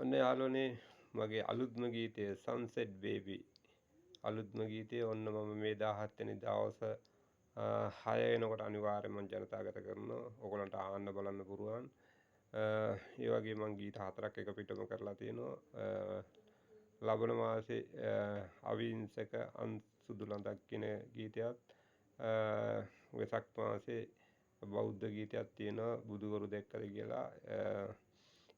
ඔන්න යාළුවනේ මගේ අලුත්ම ගීතය Sunset Baby අලුත්ම ගීතය ඔන්න මම මේ 17 වෙනි දවස 6 වෙනකොට අනිවාර්යයෙන්ම මම ජනතාවගත කරනවා. ඕගොල්ලන්ට අහන්න බලන්න පුරුවන්. ඒ වගේ මම ගීත 4ක් එක පිටම කරලා තියෙනවා. ලබන මාසේ අවිංසක අන්සුදු ලඳක් කියන ගීතයත් වෙසක් මාසේ බෞද්ධ ගීතයක් තියෙනවා බුදුවරු දැක්කද කියලා.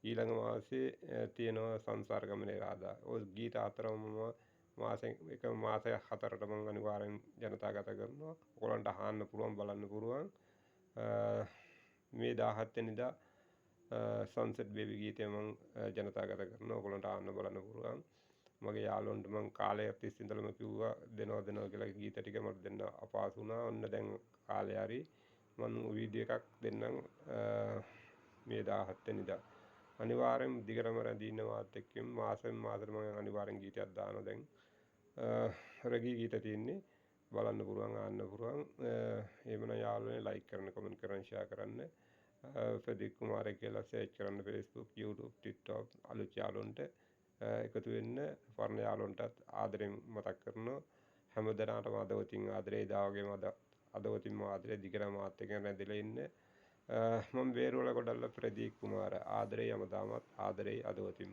ඊළඟ මාසේ තියෙනවා සංසාර ගමනේ රාදා. ඔය ගීත හතරම මම මාසයක් හතරට මම අනිවාර්යෙන් ජනතාවගත කරනවා. ඔයගලන්ට අහන්න පුළුවන් බලන්න පුළුවන්. මේ 17 වෙනිදා Sunset Baby ගීතය මම ජනතාවගත කරනවා. ඔයගලන්ට අහන්න බලන්න පුළුවන්. මගේ යාළුවන්ට මම කාලයක් තිස්සේ ඉඳලම කිව්වා දෙනවා කියලා ගීත ටික මට දෙන්න අපහසු වුණා. ඔන්න දැන් කාලේ හරි මම වීඩියෝ එකක් දෙන්නම් මේ 17 වෙනිදා. අනිවාර්යෙන් දිගටම රැඳී ඉන්න මාත් එක්ක මාසෙන් මාසෙට මම අනිවාර්යෙන් ගීතයක් දානවා දැන්. රෙගී ගීත තියෙන්නේ බලන්න පුළුවන් අහන්න පුළුවන්. එහෙමනම් යාළුවනේ ලයික් කරන්න කමෙන්ට් කරන්න ෂෙයා කරන්න. ප්‍රදීප් කුමාරය කියලා සර්ච් කරන්න Facebook YouTube TikTok අලුත් යාළුවන්ට එකතු වෙන්න. පරණ යාළුවන්ටත් ආදරෙන් මතක් කරනවා. හැමදෙනාටම අදවතින් ආදරේ දාවගේම අදවතින්ම ආදරේ දිගටම මාත් එක්ක රැඳිලා ඉන්න. මම වේරුවල ගොඩල්ල ප්‍රදීප් කුමාර ආදරේ යමදාමත් ආදරේ අදවතින්ම